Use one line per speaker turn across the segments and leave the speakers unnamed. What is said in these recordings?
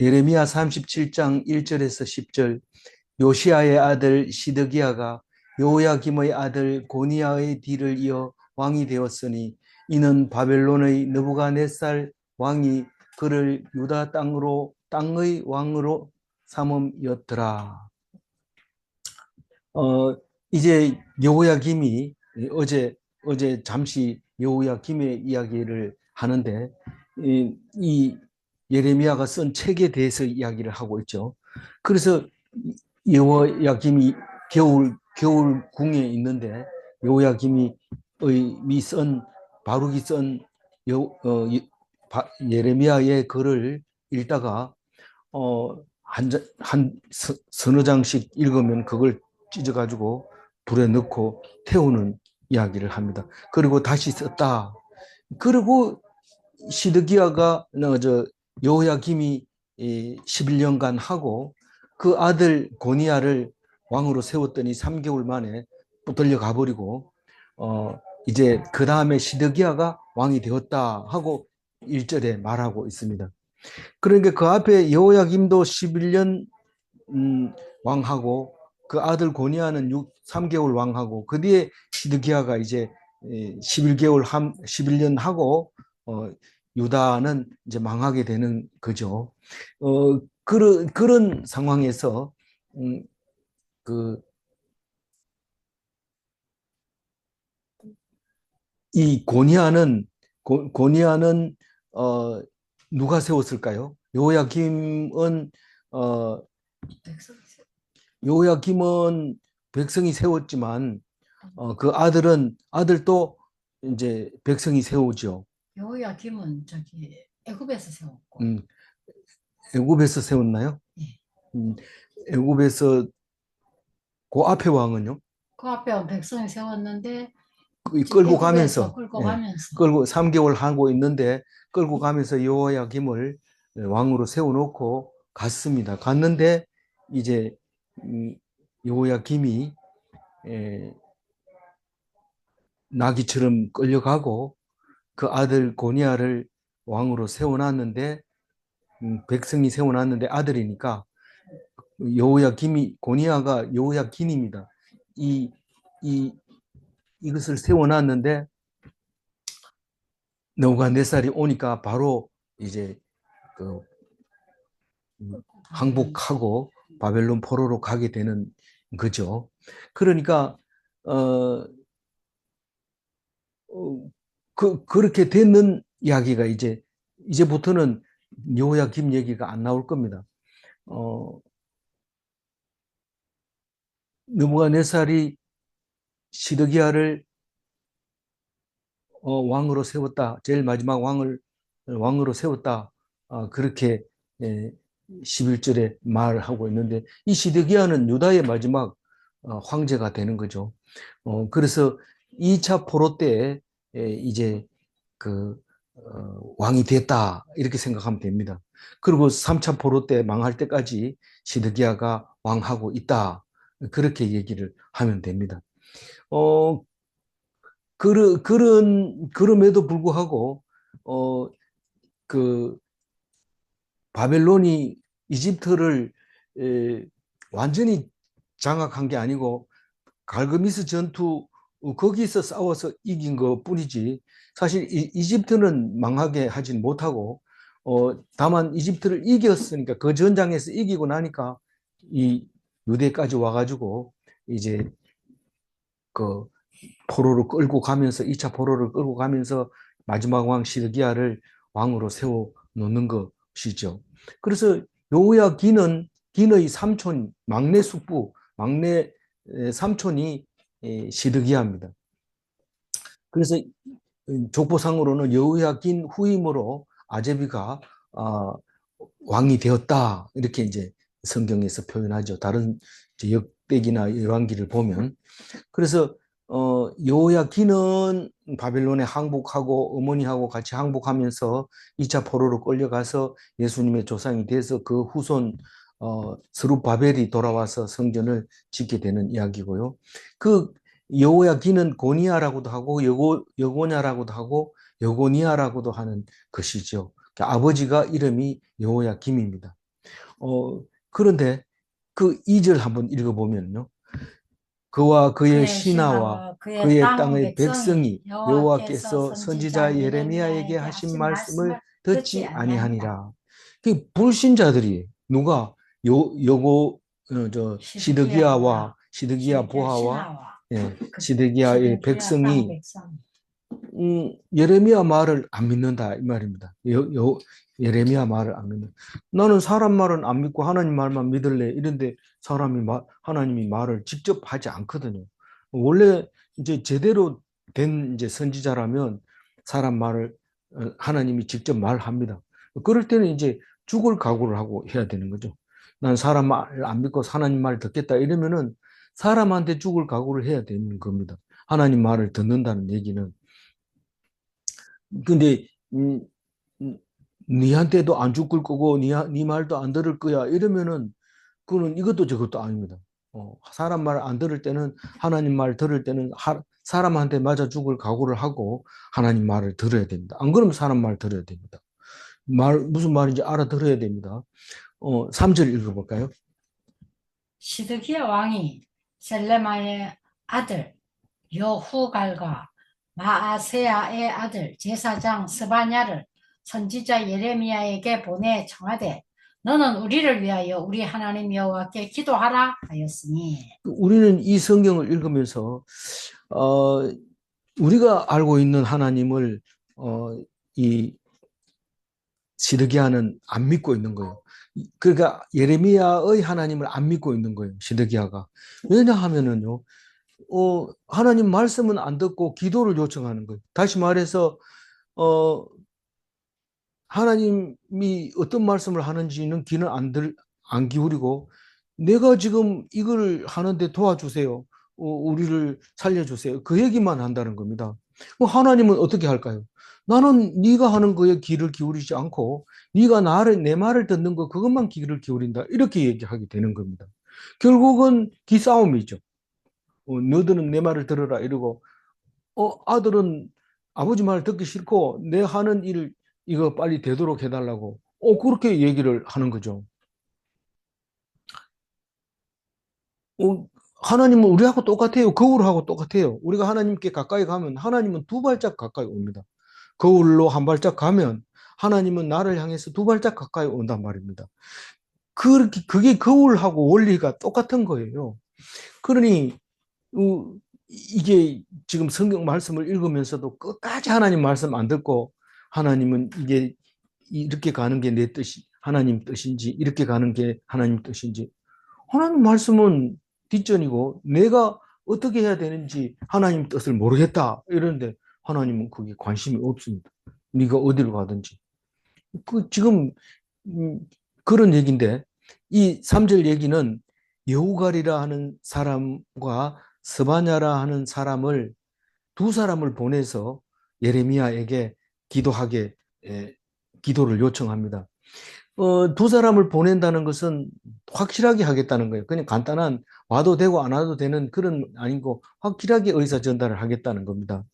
예레미야 37장 1절에서 10절. 요시아의 아들 시드기야가 요야김의 아들 고니야의 뒤를 이어 왕이 되었으니 이는 바벨론의 느부갓네살 왕이 그를 유다 땅의 왕으로 삼음이었더라. 이제 여호야김이 어제 잠시 여호야김의 이야기를 하는데 이 예레미야가 쓴 책에 대해서 이야기를 하고 있죠. 그래서 여호야김이 겨울 궁에 있는데 여호야김이 쓴 바룩이 쓴 예레미야의 글을 읽다가 한 서너 장씩 읽으면 그걸 찢어가지고 불에 넣고 태우는 이야기를 합니다. 그리고 다시 썼다. 그리고 시드기야가 여호야김이 11년간 하고 그 아들 고니야를 왕으로 세웠더니 3개월 만에 또 들려가 버리고 이제 그 다음에 시드기야가 왕이 되었다 하고 1절에 말하고 있습니다. 그러니까 그 앞에 여호야김도 11년 왕하고 그 아들 고니야는 3개월 왕하고 그 뒤에 시드기야가 이제 11년 하고 유다는 이제 망하게 되는 거죠. 그런 상황에서 그 이 고니야는 누가 세웠을까요? 어, 요야김은 백성이 세웠지만 그 아들도 이제 백성이 세우죠.
여호야김은 저기 애굽에서 세웠고.
애굽에서 세웠나요?
예.
애굽에서 그 앞에 왕은요?
그 앞에 백성이 세웠는데
끌고
애굽에서
가면서
끌고
예,
가면서
끌고 3개월 하고 있는데 끌고 가면서 여호야김을 왕으로 세워놓고 갔습니다. 갔는데 이제 여호야김이 나귀처럼 끌려가고 그 아들 고니야를 왕으로 세워놨는데 백성이 세워놨는데 아들이니까 고니야가 여호야긴입니다. 이, 이 이것을 세워놨는데 느부갓네살이 오니까 바로 이제 그 항복하고 바벨론 포로로 가게 되는 거죠. 그러니까 그렇게 되는 이야기가 이제부터는 여호야김 얘기가 안 나올 겁니다. 느부갓네살이 시드기야를 왕으로 세웠다. 제일 마지막 왕으로 세웠다. 그렇게 11절에 말하고 있는데 이 시드기야는 유다의 마지막 황제가 되는 거죠. 그래서 2차 포로 때 이제 그 왕이 됐다 이렇게 생각하면 됩니다. 그리고 3차 포로 때 망할 때까지 시드기야가 왕하고 있다 그렇게 얘기를 하면 됩니다. 어, 그럼에도 불구하고 어, 그 바벨론이 이집트를 완전히 장악한 게 아니고 갈그미스 전투 거기서 싸워서 이긴 것 뿐이지 사실 이집트는 망하게 하진 못하고 다만 이집트를 이겼으니까 그 전장에서 이기고 나니까 이 유대까지 와가지고 이제 그 포로를 끌고 가면서 2차 포로를 끌고 가면서 마지막 왕 시드기야를 왕으로 세워 놓는 것이죠. 그래서 기의 삼촌 막내 숙부 막내 삼촌이 시드기야입니다. 그래서 족보상으로는 여호야긴 후임으로 아제비가 왕이 되었다 이렇게 이제 성경에서 표현하죠. 다른 역대기나 열왕기를 보면 그래서 여호야긴은 바벨론에 항복하고 어머니하고 같이 항복하면서 2차 포로로 끌려가서 예수님의 조상이 돼서 그 후손 스룹바벨이 돌아와서 성전을 짓게 되는 이야기고요. 그 여호야긴은 고니야라고도 하고 여고냐라고도 하고 여고니야라고도 하는 것이죠. 그러니까 아버지가 이름이 여호야김입니다. 그런데 그 2절 한번 읽어보면요. 그와 그의
그의
신하와
신하와 그의
그의
땅
땅의
백성이
백성이
여호와께서
여호와께서
선지자
선지자 예레미야에게
예레미야에게
하신
하신
말씀을
말씀을 듣지
듣지
아니하니라.
아니하니라. 그 불신자들이 누가 여고 시드기야와 시드기야
시드기야
보하와
신하와 그
시드기야의
시드기야 땅
백성이
백성
예레미야 말을 안 믿는다 이 말입니다. 예레미야 말을 안 믿는. 나는 사람 말은 안 믿고 하나님 말만 믿을래. 이런데 하나님이 말을 직접 하지 않거든요. 원래 이제 제대로 된 이제 선지자라면 사람 말을 하나님이 직접 말합니다. 그럴 때는 이제 죽을 각오를 하고 해야 되는 거죠. 난 사람 말 안 믿고 하나님 말을 듣겠다 이러면은 사람한테 죽을 각오를 해야 되는 겁니다. 하나님 말을 듣는다는 얘기는. 근데 니한테도 안 죽을 거고 니 말도 안 들을 거야 이러면은 그거는 이것도 저것도 아닙니다. 사람 말 안 들을 때는 하나님 말 들을 때는 사람한테 맞아 죽을 각오를 하고 하나님 말을 들어야 됩니다. 안 그러면 사람 말 들어야 됩니다. 무슨 말인지 알아들어야 됩니다. 3절 읽어볼까요?
시드기야 왕이 셀레마의 아들 여후갈과 마아세야의 아들 제사장 스바냐를 선지자 예레미야에게 보내 청하되 너는 우리를 위하여 우리 하나님 여호와께 기도하라 하였으니.
우리는 이 성경을 읽으면서 어, 우리가 알고 있는 하나님을 이 시드기야는 안 믿고 있는 거예요. 그러니까 예레미야의 하나님을 안 믿고 있는 거예요. 시드기야가. 왜냐하면은요, 하나님 말씀은 안 듣고 기도를 요청하는 거예요. 다시 말해서, 어, 하나님이 어떤 말씀을 하는지는 귀는 안 기울이고, 내가 지금 이걸 하는데 도와주세요. 우리를 살려주세요. 그 얘기만 한다는 겁니다. 하나님은 어떻게 할까요? 나는 네가 하는 거에 귀를 기울이지 않고 네가 내 말을 듣는 거 그것만 귀를 기울인다. 이렇게 얘기하게 되는 겁니다. 결국은 기싸움이죠. 너들은 내 말을 들어라 이러고 아들은 아버지 말 듣기 싫고 내 하는 일 이거 빨리 되도록 해달라고 그렇게 얘기를 하는 거죠. 하나님은 우리하고 똑같아요. 거울하고 똑같아요. 우리가 하나님께 가까이 가면 하나님은 두 발짝 가까이 옵니다. 거울로 한 발짝 가면 하나님은 나를 향해서 두 발짝 가까이 온단 말입니다. 그게 거울하고 원리가 똑같은 거예요. 그러니 이게 지금 성경 말씀을 읽으면서도 끝까지 하나님 말씀 안 듣고 하나님은 이게 이렇게 가는 게 내 뜻이 하나님 뜻인지 이렇게 가는 게 하나님 뜻인지 하나님 말씀은 뒷전이고 내가 어떻게 해야 되는지 하나님 뜻을 모르겠다 이러는데 하나님은 그게 관심이 없습니다. 네가 어디로 가든지. 지금 음, 그런 얘기인데 이 3절 얘기는 여우갈이라 하는 사람과 스바냐라 하는 사람을 두 사람을 보내서 예레미야에게 기도하게 기도를 요청합니다. 두 사람을 보낸다는 것은 확실하게 하겠다는 거예요. 그냥 간단한 와도 되고 안 와도 되는 그런 아니고 확실하게 의사 전달을 하겠다는 겁니다.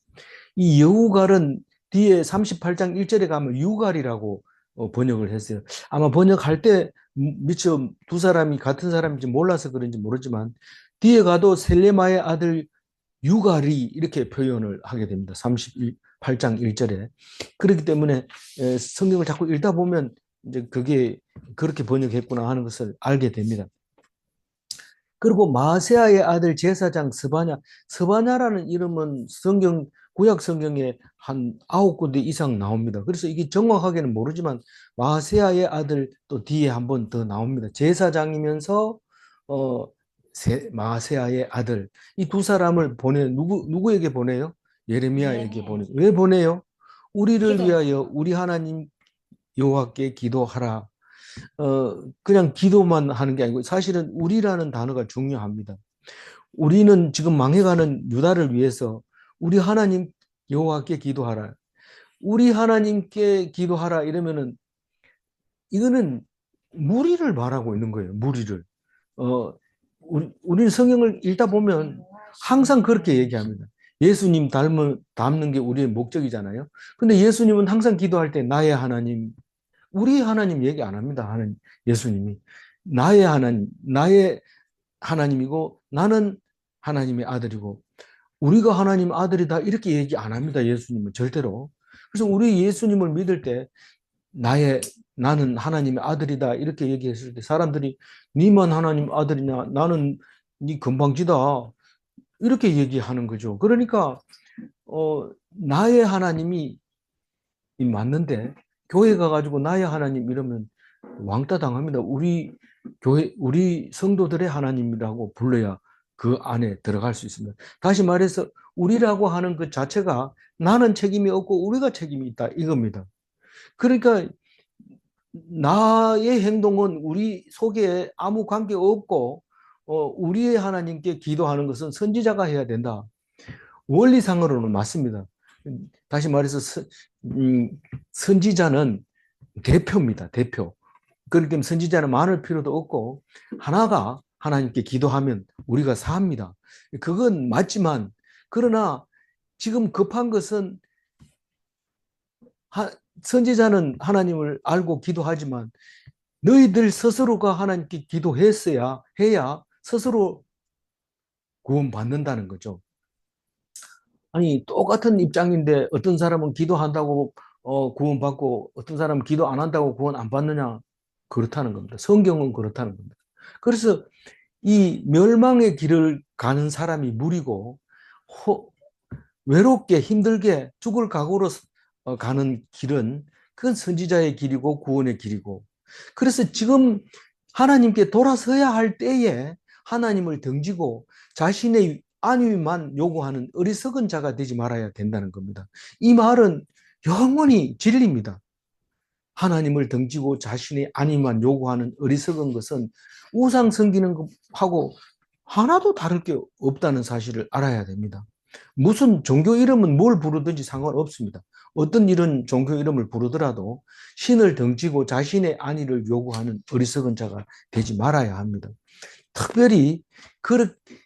이 여우갈은 뒤에 38장 1절에 가면 유갈이라고 번역을 했어요. 아마 번역할 때 미처 두 사람이 같은 사람인지 몰라서 그런지 모르지만 뒤에 가도 셀레마의 아들 유갈이 이렇게 표현을 하게 됩니다. 38장 1절에. 그렇기 때문에 성경을 자꾸 읽다 보면 이제 그게 그렇게 번역했구나 하는 것을 알게 됩니다. 그리고 마세아의 아들 제사장 스바냐라는 이름은 구약 성경에 한 9군데 이상 나옵니다. 그래서 이게 정확하게는 모르지만 마세아의 아들 또 뒤에 한 번 더 나옵니다. 제사장이면서 어, 마세아의 아들 이 두 사람을 누구에게 보내요? 예레미야에게 보내요. 왜 보내요? 우리를 위하여 우리 하나님 여호와께 기도하라. 그냥 기도만 하는 게 아니고 사실은 우리라는 단어가 중요합니다. 우리는 지금 망해가는 유다를 위해서 우리 하나님 여호와께 기도하라. 우리 하나님께 기도하라 이러면은 이거는 무리를 말하고 있는 거예요. 무리를. 우리는 성경을 읽다 보면 항상 그렇게 얘기합니다. 예수님 닮는 게 우리의 목적이잖아요. 근데 예수님은 항상 기도할 때 나의 하나님, 우리 하나님 얘기 안 합니다. 하나님, 예수님이. 나의 하나님이고 나는 하나님의 아들이고 우리가 하나님 아들이다 이렇게 얘기 안 합니다. 예수님은 절대로. 그래서 우리 예수님을 믿을 때 나는 하나님의 아들이다 이렇게 얘기했을 때 사람들이 니만 하나님 아들이냐 나는 니 건방지다 이렇게 얘기하는 거죠. 그러니까 나의 하나님이 맞는데 교회 가가지고 나의 하나님 이러면 왕따 당합니다. 우리 성도들의 하나님이라고 불러야 그 안에 들어갈 수 있습니다. 다시 말해서 우리라고 하는 그 자체가 나는 책임이 없고 우리가 책임이 있다 이겁니다. 그러니까 나의 행동은 우리 속에 아무 관계 없고 우리의 하나님께 기도하는 것은 선지자가 해야 된다. 원리상으로는 맞습니다. 다시 말해서 선지자는 대표입니다. 대표. 그렇기 때문에 선지자는 많을 필요도 없고 하나가 하나님께 기도하면 우리가 삽니다. 그건 맞지만 그러나 지금 급한 것은 선지자는 하나님을 알고 기도하지만 너희들 스스로가 하나님께 해야 스스로 구원받는다는 거죠. 아니 똑같은 입장인데 어떤 사람은 기도한다고 구원받고 어떤 사람은 기도 안 한다고 구원 안 받느냐? 그렇다는 겁니다. 성경은 그렇다는 겁니다. 그래서 이 멸망의 길을 가는 사람이 무리고 외롭게 힘들게 죽을 각오로 가는 길은 그건 선지자의 길이고 구원의 길이고 그래서 지금 하나님께 돌아서야 할 때에 하나님을 등지고 자신의 안위만 요구하는 어리석은 자가 되지 말아야 된다는 겁니다. 이 말은 영원히 진리입니다. 하나님을 등지고 자신의 안위만 요구하는 어리석은 것은 우상 섬기는 것하고 하나도 다를 게 없다는 사실을 알아야 됩니다. 무슨 종교 이름은 뭘 부르든지 상관없습니다. 어떤 이런 종교 이름을 부르더라도 신을 등지고 자신의 안위를 요구하는 어리석은 자가 되지 말아야 합니다. 특별히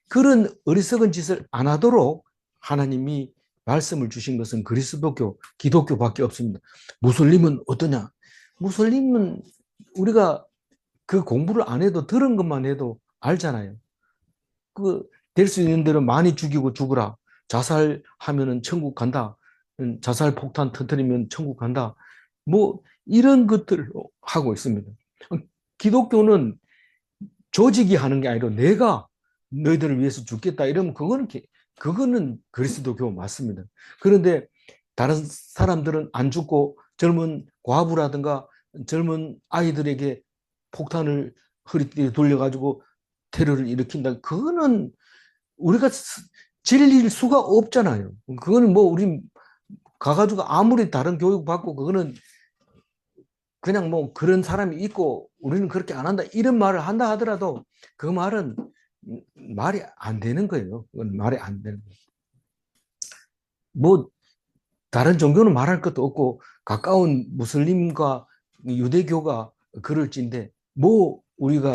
그런 어리석은 짓을 안 하도록 하나님이 말씀을 주신 것은 그리스도교, 기독교밖에 없습니다. 무슬림은 어떠냐? 무슬림은 우리가 그 공부를 안 해도 들은 것만 해도 알잖아요. 될 수 있는 대로 많이 죽이고 죽으라. 자살하면은 천국 간다. 자살 폭탄 터뜨리면 천국 간다. 뭐 이런 것들을 하고 있습니다. 기독교는 조직이 하는 게 아니라 내가 너희들을 위해서 죽겠다 이러면 그거는 그리스도교 맞습니다. 그런데 다른 사람들은 안 죽고 젊은 과부라든가 젊은 아이들에게 폭탄을 허리띠에 돌려가지고 테러를 일으킨다. 그거는 우리가 질릴 수가 없잖아요. 그거는 뭐 우리 가가지고 아무리 다른 교육 받고 그거는 그냥 뭐 그런 사람이 있고 우리는 그렇게 안 한다 이런 말을 한다 하더라도 그 말은 말이 안 되는 거예요. 그건 말이 안 되는 거예요. 뭐 다른 종교는 말할 것도 없고 가까운 무슬림과 유대교가 그럴진데 뭐 우리가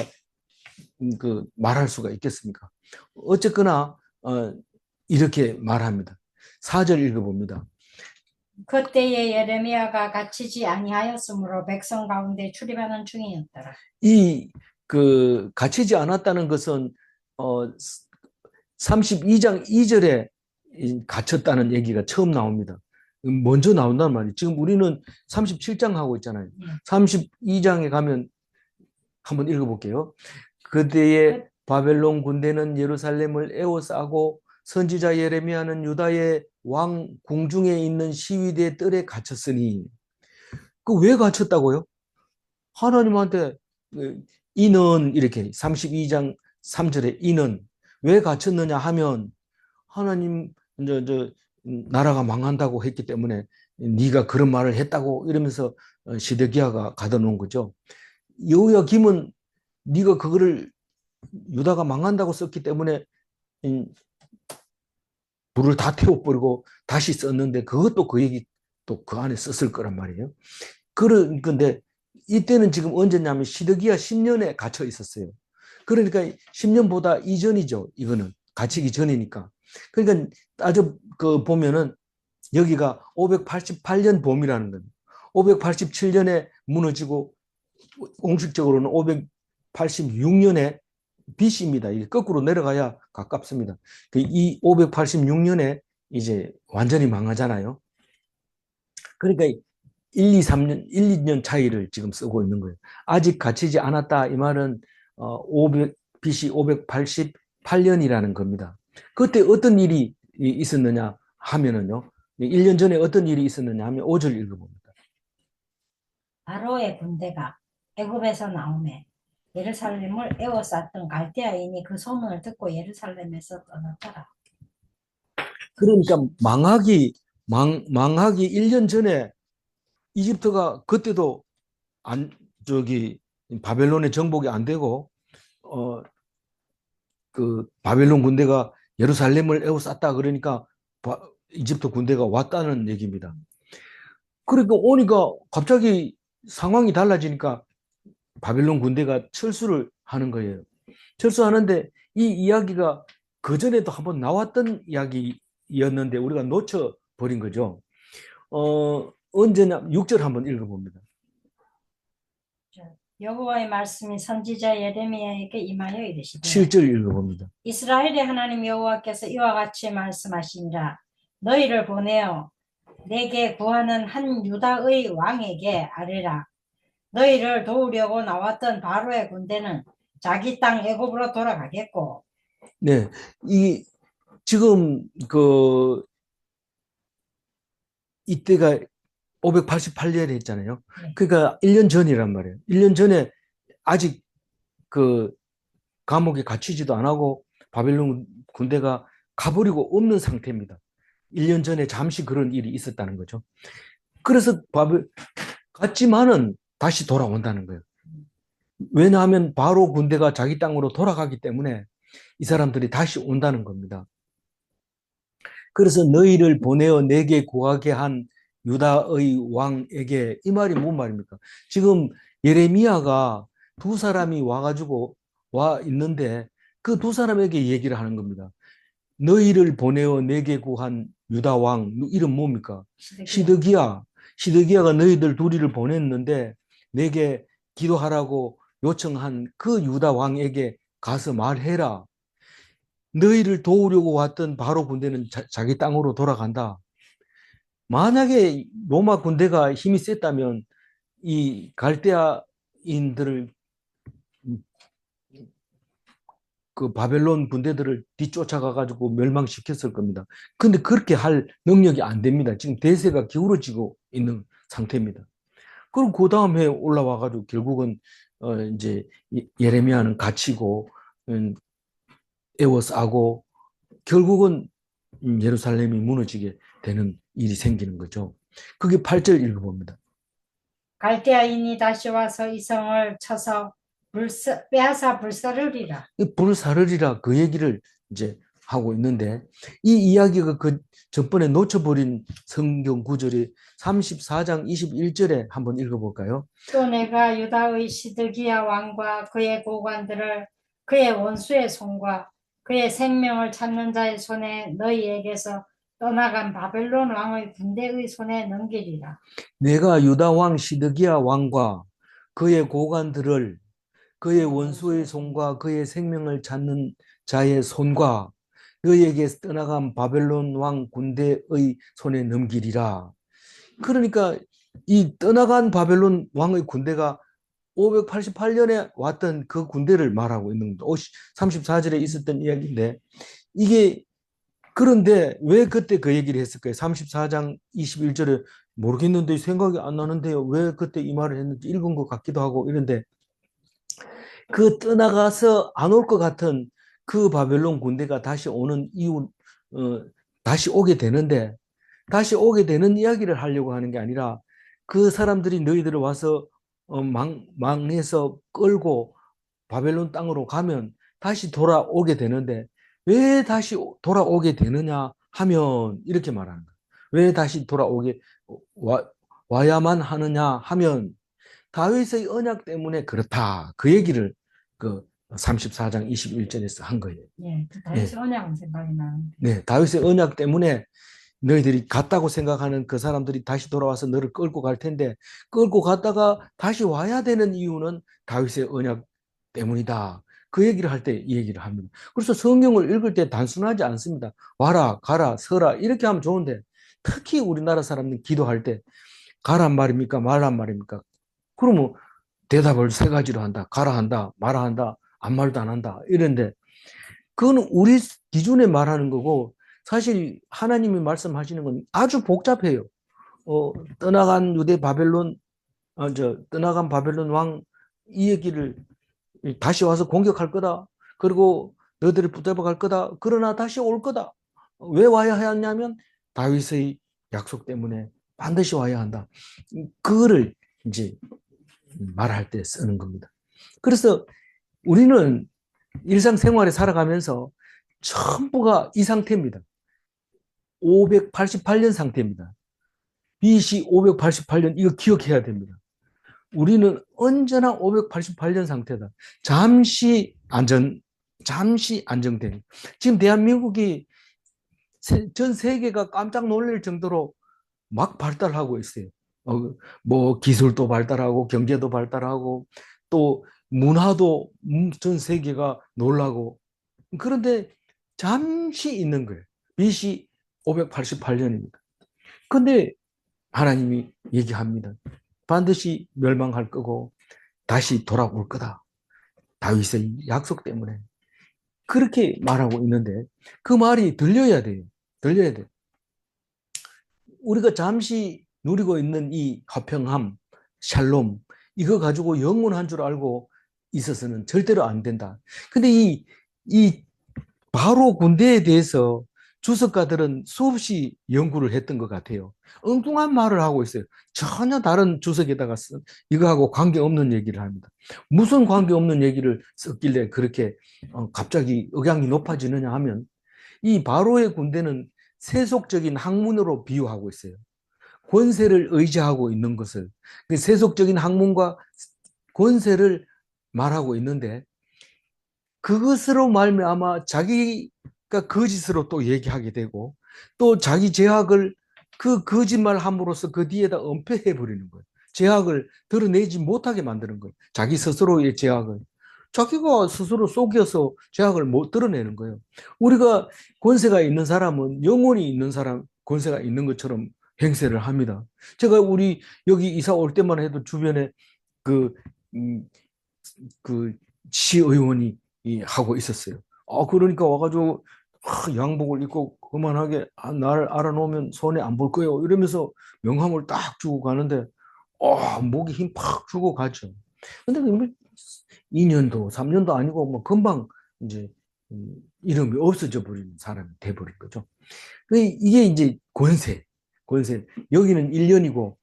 말할 수가 있겠습니까? 어쨌거나 이렇게 말합니다. 4절 읽어봅니다.
그때에 예레미야가 갇히지 아니하였으므로 백성 가운데 출입하는 중이었더라.
갇히지 않았다는 것은 32장 2절에 갇혔다는 얘기가 처음 나옵니다. 먼저 나온단 말이에요. 지금 우리는 37장 하고 있잖아요. 32장에 가면 한번 읽어볼게요. 그때에 바벨론 군대는 예루살렘을 에워싸고 선지자 예레미야는 유다의 왕 궁중에 있는 시위대 뜰에 갇혔으니 왜 갇혔다고요? 하나님한테 이는 이렇게 32장 3절에 이는 왜 갇혔느냐 하면 하나님 나라가 망한다고 했기 때문에 네가 그런 말을 했다고 이러면서 시드기야가 가둬놓은 거죠. 여호야김은 네가 그거를 유다가 망한다고 썼기 때문에 불을 다 태워버리고 다시 썼는데 그것도 그 얘기 또 그 안에 썼을 거란 말이에요. 그런데 이때는 지금 언제냐면 시드기야 10년에 갇혀 있었어요. 그러니까 10년보다 이전이죠. 이거는 갇히기 전이니까. 그러니까 보면은 여기가 588년 봄이라는 거예요. 587년에 무너지고 공식적으로는 586년에 BC입니다. 이게 거꾸로 내려가야 가깝습니다. 이 586년에 이제 완전히 망하잖아요. 그러니까 1, 2, 3년, 1, 2년 차이를 지금 쓰고 있는 거예요. 아직 갇히지 않았다. 이 말은 BC 588년이라는 겁니다. 그때 어떤 일이 있었느냐 하면은요. 1년 전에 어떤 일이 있었느냐 하면 5절 읽어봅니다.
바로의 군대가 애굽에서 나오매 예루살렘을 에워쌌던 갈대아인이 그 소문을 듣고 예루살렘에서 떠났더라.
그러니까 망하기 1년 전에 이집트가 그때도 바벨론의 정복이 안 되고 그 바벨론 군대가 예루살렘을 에워쌌다 그러니까 이집트 군대가 왔다는 얘기입니다. 그러니까 오니까 갑자기 상황이 달라지니까 바벨론 군대가 철수를 하는 거예요. 철수하는데 이 이야기가 그전에도 한번 나왔던 이야기였는데 우리가 놓쳐버린 거죠. 언제나 6절 한번 읽어봅니다.
여호와의 말씀이 선지자 예레미야에게 임하여 이르시되
7절 읽어봅니다.
이스라엘의 하나님 여호와께서 이와 같이 말씀하시니라. 너희를 보내어 내게 구하는 한 유다의 왕에게 아뢰라. 너희를 도우려고 나왔던 바로의 군대는 자기 땅 애굽으로 돌아가겠고.
네, 지금 이때가 588년에 했잖아요.
네.
그러니까 1년 전이란 말이에요. 1년 전에 아직 그 감옥에 갇히지도 안 하고 바벨론 군대가 가버리고 없는 상태입니다. 1년 전에 잠시 그런 일이 있었다는 거죠. 그래서 갔지만은 다시 돌아온다는 거예요. 왜냐하면 바로 군대가 자기 땅으로 돌아가기 때문에 이 사람들이 다시 온다는 겁니다. 그래서 너희를 보내어 내게 구하게 한 유다의 왕에게, 이 말이 뭔 말입니까? 지금 예레미야가 두 사람이 와가지고 와 있는데 그 두 사람에게 얘기를 하는 겁니다. 너희를 보내어 내게 구한 유다 왕 이름 뭡니까? 시드기야. 시드기야가 너희들 둘이를 보냈는데 내게 기도하라고 요청한 그 유다 왕에게 가서 말해라. 너희를 도우려고 왔던 바로 군대는 자기 땅으로 돌아간다. 만약에 로마 군대가 힘이 셌다면 이 갈대아인들을 그 바벨론 군대들을 뒤쫓아가 가지고 멸망시켰을 겁니다. 근데 그렇게 할 능력이 안 됩니다. 지금 대세가 기울어지고 있는 상태입니다. 그럼 그 다음에 올라와 가지고 결국은 이제 예레미야는 갇히고 에워싸고 결국은 예루살렘이 무너지게 되는 일이 생기는 거죠. 그게 8절 읽어봅니다.
갈대아인이 다시 와서 이 성을 쳐서 빼앗아 불사르리라.
불사르리라 그 얘기를 이제 하고 있는데 이 이야기가 그 전번에 놓쳐버린 성경 구절이 34장 21절에 한번 읽어볼까요?
또 내가 유다의 시드기야 왕과 그의 고관들을 그의 원수의 손과 그의 생명을 찾는 자의 손에 너희에게서 떠나간 바벨론 왕의 군대의 손에 넘기리라.
내가 유다 왕 시드기야 왕과 그의 고관들을 그의 원수의 손과 그의 생명을 찾는 자의 손과 너희에게 떠나간 바벨론 왕 군대의 손에 넘기리라. 그러니까 이 떠나간 바벨론 왕의 군대가 588년에 왔던 그 군대를 말하고 있는 겁니다. 34절에 있었던 이야기인데 이게 그런데 왜 그때 그 얘기를 했을까요? 34장 21절에 모르겠는데 생각이 안 나는데요. 왜 그때 이 말을 했는지 읽은 것 같기도 하고 이런데 그 떠나가서 안 올 것 같은 그 바벨론 군대가 다시 오는 이유, 다시 오게 되는데 다시 오게 되는 이야기를 하려고 하는 게 아니라 그 사람들이 너희들을 와서 망해서 끌고 바벨론 땅으로 가면 다시 돌아오게 되는데 왜 다시 돌아오게 되느냐 하면 이렇게 말하는 거예요. 왜 다시 와야만 하느냐 하면 다윗의 언약 때문에 그렇다. 그 얘기를 그 34장 21절에서 한 거예요.
예, 다윗의 언약은 생각이 나는데.
네, 다윗의 언약 때문에 너희들이 갔다고 생각하는 그 사람들이 다시 돌아와서 너를 끌고 갈 텐데 끌고 갔다가 다시 와야 되는 이유는 다윗의 언약 때문이다. 그 얘기를 할 때 이 얘기를 합니다. 그래서 성경을 읽을 때 단순하지 않습니다. 와라, 가라, 서라 이렇게 하면 좋은데 특히 우리나라 사람들이 기도할 때 가란 말입니까? 말란 말입니까? 그러면 대답을 세 가지로 한다. 가라 한다, 마라 한다, 아무 말도 안 한다. 이런데 그건 우리 기준에 말하는 거고 사실 하나님이 말씀하시는 건 아주 복잡해요. 떠나간 유대 바벨론, 떠나간 바벨론 왕 이 얘기를 다시 와서 공격할 거다. 그리고 너희들을 붙잡아 갈 거다. 그러나 다시 올 거다. 왜 와야 하냐면 다윗의 약속 때문에 반드시 와야 한다. 그거를 이제 말할 때 쓰는 겁니다. 그래서 우리는 일상생활에 살아가면서 전부가 이 상태입니다. 588년 상태입니다. BC 588년 이거 기억해야 됩니다. 우리는 언제나 588년 상태다. 잠시 안정된. 지금 대한민국이 전 세계가 깜짝 놀랄 정도로 막 발달하고 있어요. 뭐 기술도 발달하고 경제도 발달하고 또 문화도 전 세계가 놀라고 그런데 잠시 있는 거예요. BC 588년입니다. 근데 하나님이 얘기합니다. 반드시 멸망할 거고 다시 돌아올 거다. 다윗의 약속 때문에. 그렇게 말하고 있는데 그 말이 들려야 돼요. 들려야 돼요. 우리가 잠시 누리고 있는 이 화평함, 샬롬, 이거 가지고 영원한 줄 알고 있어서는 절대로 안 된다. 근데 이 바로 군대에 대해서 주석가들은 수없이 연구를 했던 것 같아요. 엉뚱한 말을 하고 있어요. 전혀 다른 주석에다가 이거하고 관계없는 얘기를 합니다. 무슨 관계없는 얘기를 썼길래 그렇게 갑자기 억양이 높아지느냐 하면 이 바로의 군대는 세속적인 학문으로 비유하고 있어요. 권세를 의지하고 있는 것을 그 세속적인 학문과 권세를 말하고 있는데 그것으로 말미암아 자기가 거짓으로 또 얘기하게 되고 또 자기 제약을 그 거짓말함으로써 그 뒤에다 은폐해 버리는 거예요. 제약을 드러내지 못하게 만드는 거예요. 자기 스스로의 제약을. 자기가 스스로 속여서 제약을 못 드러내는 거예요. 우리가 권세가 있는 사람은 영혼이 있는 사람, 권세가 있는 것처럼 행세를 합니다. 제가 우리 여기 이사 올 때만 해도 주변에 그, 음, 그 시의원이 하고 있었어요. 그러니까 와가지고 양복을 입고 그만하게 나를 알아놓으면 손에 안 볼 거예요. 이러면서 명함을 딱 주고 가는데 목에 힘 팍 주고 가죠. 근데 2년도, 3년도 아니고 뭐 금방 이제 이름이 없어져 버리는 사람이 돼버린 거죠. 이게 이제 권세. 여기는 1년이고,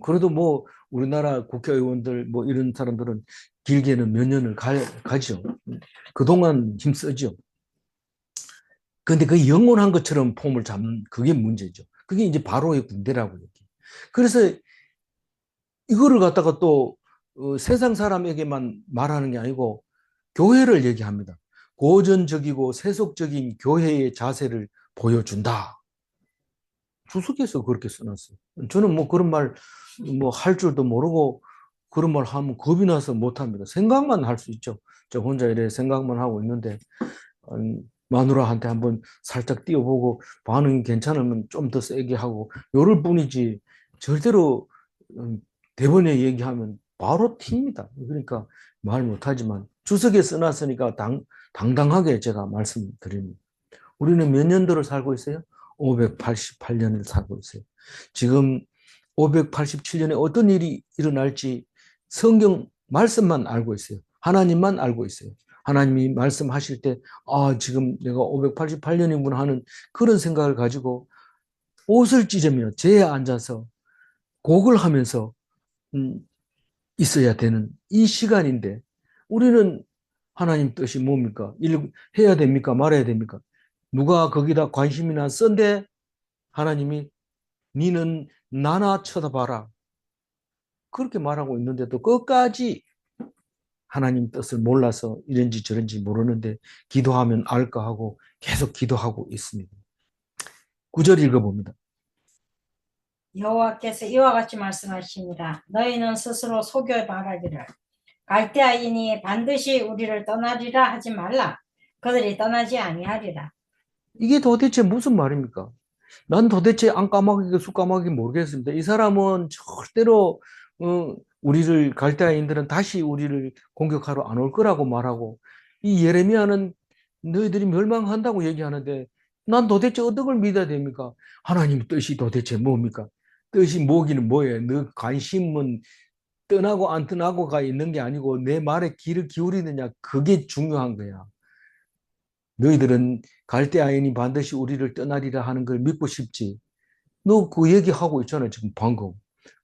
그래도 뭐 우리나라 국회의원들 뭐 이런 사람들은 길게는 몇 년을 가죠. 그동안 힘쓰죠. 근데 그 영원한 것처럼 폼을 잡는 그게 문제죠. 그게 이제 바로의 군대라고 얘기해요. 그래서 이거를 갖다가 또 세상 사람에게만 말하는 게 아니고 교회를 얘기합니다. 고전적이고 세속적인 교회의 자세를 보여준다. 주석에서 그렇게 써놨어요. 저는 뭐 그런 말 뭐 할 줄도 모르고 그런 말 하면 겁이 나서 못합니다. 생각만 할 수 있죠. 저 혼자 이래 생각만 하고 있는데 마누라한테 한번 살짝 띄워보고 반응이 괜찮으면 좀 더 세게 하고 요럴 뿐이지 절대로 대본에 얘기하면 바로 튑니다. 그러니까 말 못하지만 주석에 써놨으니까 당당하게 제가 말씀드립니다. 우리는 몇 년도를 살고 있어요? 588년을 살고 있어요. 지금 587년에 어떤 일이 일어날지 성경 말씀만 알고 있어요. 하나님만 알고 있어요. 하나님이 말씀하실 때, 지금 내가 588년이구나 하는 그런 생각을 가지고 옷을 찢으며 재에 앉아서 곡을 하면서 있어야 되는 이 시간인데 우리는 하나님 뜻이 뭡니까? 일 해야 됩니까? 말아야 됩니까? 누가 거기다 관심이나 쓴데 하나님이 니는 나나 쳐다봐라. 그렇게 말하고 있는데도 끝까지 하나님 뜻을 몰라서 이런지 저런지 모르는데 기도하면 알까 하고 계속 기도하고 있습니다. 9절 읽어봅니다.
여호와께서 이와 같이 말씀하시니라. 너희는 스스로 속여 말하기를 갈대아인이 반드시 우리를 떠나리라 하지 말라. 그들이 떠나지 아니하리라.
이게 도대체 무슨 말입니까? 난 도대체 안 까마귀가 수 까마귀 모르겠습니다. 이 사람은 절대로 우리를 갈대아인들은 다시 우리를 공격하러 안 올 거라고 말하고 이 예레미야는 너희들이 멸망한다고 얘기하는데 난 도대체 어떤 걸 믿어야 됩니까? 하나님 뜻이 도대체 뭡니까? 뜻이 뭐기는 뭐예요? 너 관심은 떠나고 안 떠나고가 있는 게 아니고 내 말에 귀를 기울이느냐 그게 중요한 거야. 너희들은 갈대아인이 반드시 우리를 떠나리라 하는 걸 믿고 싶지. 너 그 얘기하고 있잖아, 지금 방금.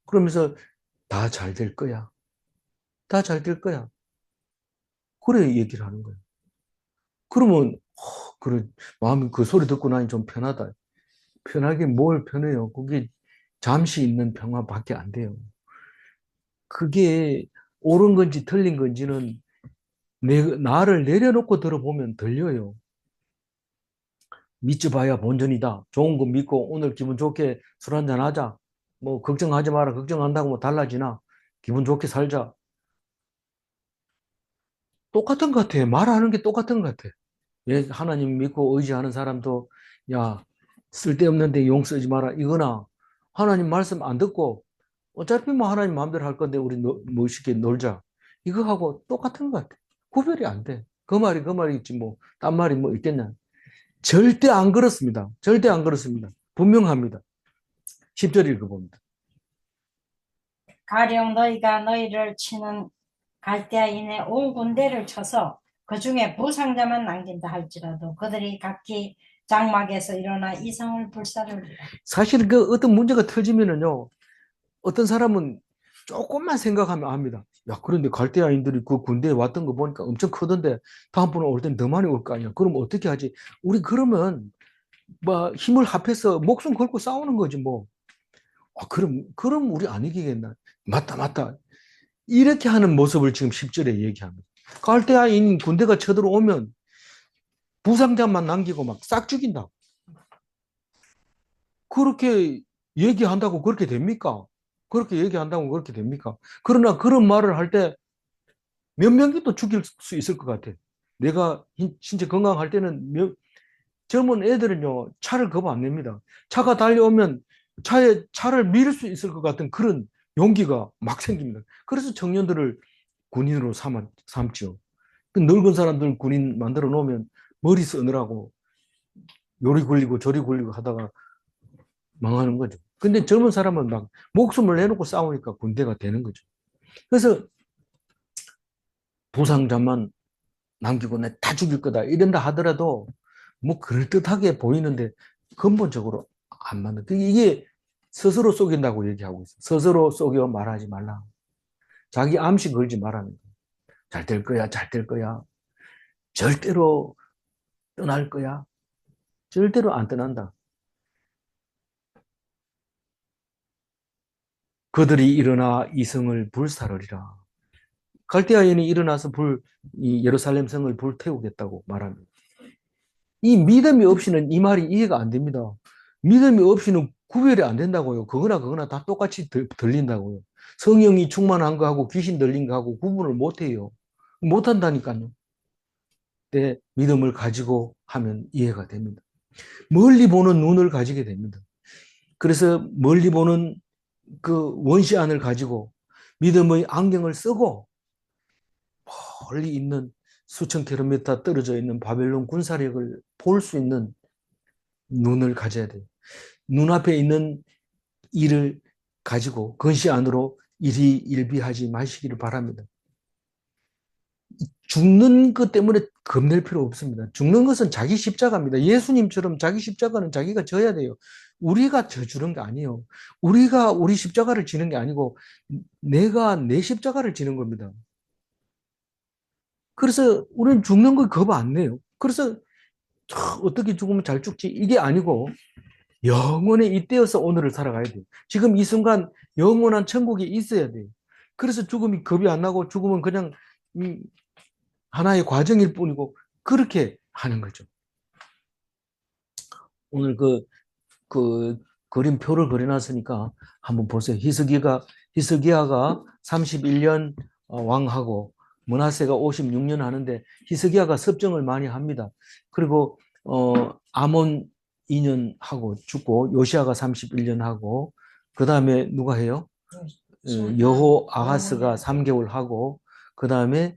그러면서 다 잘 될 거야. 다 잘 될 거야. 그래 얘기를 하는 거야. 그러면 그래 마음이 그 소리 듣고 나니 좀 편하다. 편하게 뭘 편해요? 그게 잠시 있는 평화밖에 안 돼요. 그게 옳은 건지 틀린 건지는 나를 내려놓고 들어보면 들려요. 믿지 봐야 본전이다. 좋은 거 믿고 오늘 기분 좋게 술 한잔 하자. 뭐 걱정하지 마라. 걱정한다고 뭐 달라지나. 기분 좋게 살자. 똑같은 것 같아. 말하는 게 똑같은 것 같아. 예, 하나님 믿고 의지하는 사람도 야 쓸데없는데 용 쓰지 마라. 이거나 하나님 말씀 안 듣고 어차피 뭐 하나님 마음대로 할 건데 우리 멋있게 놀자. 이거하고 똑같은 것 같아. 구별이 안 돼. 그 말이 그 말이지 뭐 딴 말이 뭐 있겠냐. 절대 안 그렇습니다. 절대 안 그렇습니다. 분명합니다. 10절 읽어봅니다.
가령 너희가 너희를 치는 갈대아인의 온 군대를 쳐서 그 중에 부상자만 남긴다 할지라도 그들이 각기 장막에서 일어나 이성을 불사르리라.
사실 그 어떤 문제가 터지면은요, 어떤 사람은 조금만 생각하면 압니다. 야, 그런데 갈대아인들이 그 군대에 왔던 거 보니까 엄청 크던데 다음번에 올 땐 더 많이 올 거 아니야. 그럼 어떻게 하지? 우리 그러면 뭐 힘을 합해서 목숨 걸고 싸우는 거지 뭐. 아, 그럼 우리 안 이기겠나? 맞다, 맞다. 이렇게 하는 모습을 지금 10절에 얘기합니다. 갈대아인 군대가 쳐들어오면 부상자만 남기고 막 싹 죽인다. 그렇게 얘기한다고 그렇게 됩니까? 그렇게 얘기한다고 그렇게 됩니까? 그러나 그런 말을 할 때 몇 명이 또 죽일 수 있을 것 같아. 내가 신체 건강할 때는 젊은 애들은요, 차를 겁 안 냅니다. 차가 달려오면 차를 밀 수 있을 것 같은 그런 용기가 막 생깁니다. 그래서 청년들을 군인으로 삼지요. 그 늙은 사람들 군인 만들어 놓으면 머리 쓰느라고 요리 굴리고 저리 굴리고 하다가 망하는 거죠. 근데 젊은 사람은 막 목숨을 내놓고 싸우니까 군대가 되는 거죠. 그래서 부상자만 남기고 내 다 죽일 거다 이런다 하더라도 뭐 그럴듯하게 보이는데 근본적으로 안 맞는. 이게 스스로 속인다고 얘기하고 있어. 스스로 속여 말하지 말라. 자기 암시 걸지 말라는 거야. 잘 될 거야, 잘 될 거야. 절대로 떠날 거야. 절대로 안 떠난다. 그들이 일어나 이성을 불사르리라. 갈대아인이 일어나서 이 예루살렘 성을 불태우겠다고 말합니다. 이 믿음이 없이는 이 말이 이해가 안 됩니다. 믿음이 없이는 구별이 안 된다고요. 그거나 다 똑같이 들린다고요. 성령이 충만한 거하고 귀신 들린 거하고 구분을 못 해요. 못 한다니까요. 때 믿음을 가지고 하면 이해가 됩니다. 멀리 보는 눈을 가지게 됩니다. 그래서 멀리 보는 그 원시안을 가지고 믿음의 안경을 쓰고 멀리 있는 수천 킬로미터 떨어져 있는 바벨론 군사력을 볼 수 있는 눈을 가져야 돼요. 눈앞에 있는 일을 가지고 근시 안으로 일희일비하지 마시기를 바랍니다. 죽는 것 때문에 겁낼 필요 없습니다. 죽는 것은 자기 십자가입니다. 예수님처럼 자기 십자가는 자기가 져야 돼요. 우리가 져주는 게 아니에요. 우리가 우리 십자가를 지는 게 아니고 내가 내 십자가를 지는 겁니다. 그래서 우리는 죽는 거 겁 안 내요. 그래서 어떻게 죽으면 잘 죽지? 이게 아니고 영원의 이때여서 오늘을 살아가야 돼요. 지금 이 순간 영원한 천국이 있어야 돼요. 그래서 죽음이 겁이 안 나고 죽으면 그냥 하나의 과정일 뿐이고 그렇게 하는 거죠. 오늘 그 그림표를 그려놨으니까 한번 보세요. 히스기야가 31년 왕하고 므낫세가 56년 하는데 히스기야가 섭정을 많이 합니다. 그리고 아몬 2년 하고 죽고 요시아가 31년 하고 그 다음에 누가 해요? 여호 아하스가 3개월 하고 그 다음에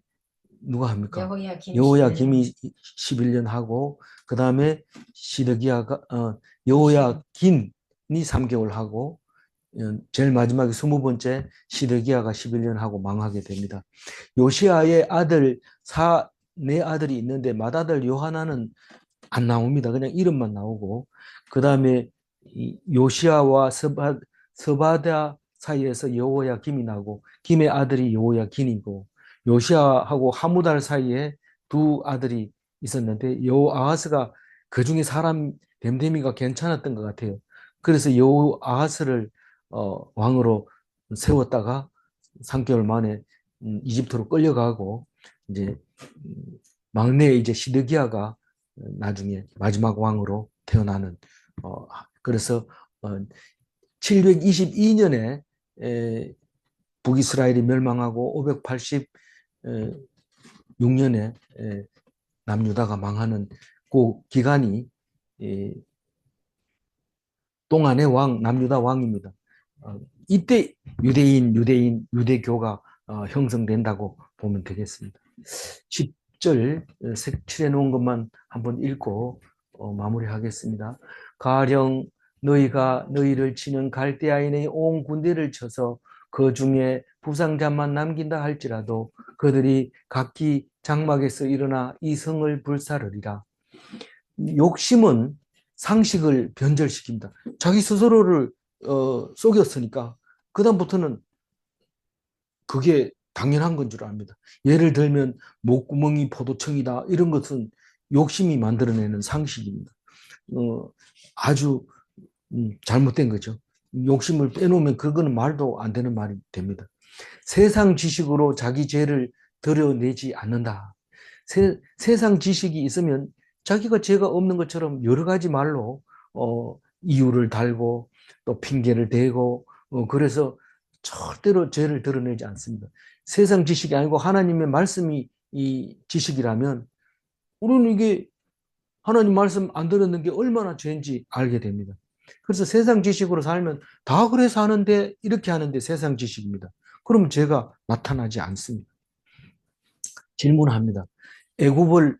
누가 합니까? 여호야김이 11년 하고 그 다음에 시드기야가 여호야긴이 3개월 하고 제일 마지막에 20번째 시드기야가 11년 하고 망하게 됩니다. 요시아의 네 아들이 있는데 맏아들 요하나는 안 나옵니다. 그냥 이름만 나오고 그 다음에 요시아와 스바다 사이에서 여호야김이 나고 김의 아들이 여호야긴이고 요시아하고 하무달 사이에 두 아들이 있었는데 여호아하스가 그중에 사람 됨됨이가 괜찮았던 것 같아요. 그래서 여호아하스를 왕으로 세웠다가 3개월 만에 이집트로 끌려가고 이제 막내 이제 시드기야가 나중에 마지막 왕으로 태어나는 그래서 722년에 북이스라엘이 멸망하고 586년에 남유다가 망하는 그 기간이 동안의 왕 남유다 왕입니다. 이때 유대교가 형성된다고 보면 되겠습니다. 10절 색칠해 놓은 것만 한번 읽고 마무리하겠습니다. 가령 너희가 너희를 치는 갈대아인의 온 군대를 쳐서 그 중에 부상자만 남긴다 할지라도 그들이 각기 장막에서 일어나 이 성을 불사르리라. 욕심은 상식을 변절시킵니다. 자기 스스로를 속였으니까 그다음부터는 그게 당연한 건 줄 압니다. 예를 들면 목구멍이 포도청이다 이런 것은 욕심이 만들어내는 상식입니다. 아주 잘못된 거죠. 욕심을 빼놓으면 그거는 말도 안 되는 말이 됩니다. 세상 지식으로 자기 죄를 드러내지 않는다. 세상 지식이 있으면 자기가 죄가 없는 것처럼 여러 가지 말로 이유를 달고 또 핑계를 대고 그래서 절대로 죄를 드러내지 않습니다. 세상 지식이 아니고 하나님의 말씀이 이 지식이라면 우리는 이게 하나님 말씀 안 들었는 게 얼마나 죄인지 알게 됩니다. 그래서 세상 지식으로 살면 다 그래서 하는데 이렇게 하는데 세상 지식입니다. 그러면 죄가 나타나지 않습니다. 질문합니다. 애굽을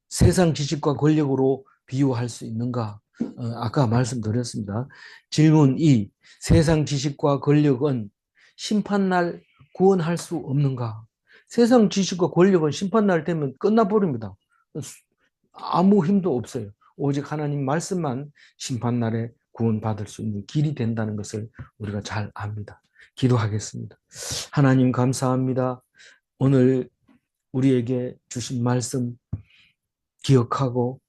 세상 지식과 권력으로 비유할 수 있는가? 아까 말씀드렸습니다. 질문 2. 세상 지식과 권력은 심판날 구원할 수 없는가? 세상 지식과 권력은 심판날 되면 끝나버립니다. 아무 힘도 없어요. 오직 하나님 말씀만 심판날에 구원받을 수 있는 길이 된다는 것을 우리가 잘 압니다. 기도하겠습니다. 하나님 감사합니다. 오늘 우리에게 주신 말씀 기억하고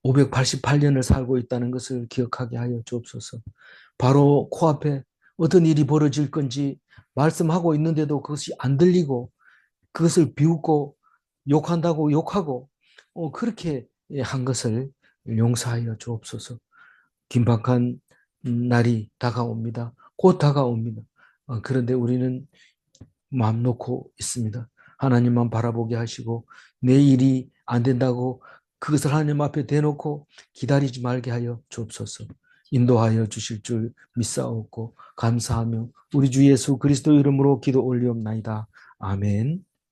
588년을 살고 있다는 것을 기억하게 하여 주옵소서. 바로 코앞에 어떤 일이 벌어질 건지 말씀하고 있는데도 그것이 안 들리고 그것을 비웃고 욕한다고 욕하고 그렇게 한 것을 용서하여 주옵소서. 긴박한 날이 다가옵니다. 곧 다가옵니다. 그런데 우리는 마음 놓고 있습니다. 하나님만 바라보게 하시고 내 일이 안 된다고 그것을 하나님 앞에 대놓고 기다리지 말게 하여 주옵소서. 인도하여 주실 줄 믿사옵고 감사하며 우리 주 예수 그리스도 이름으로 기도 올리옵나이다. 아멘.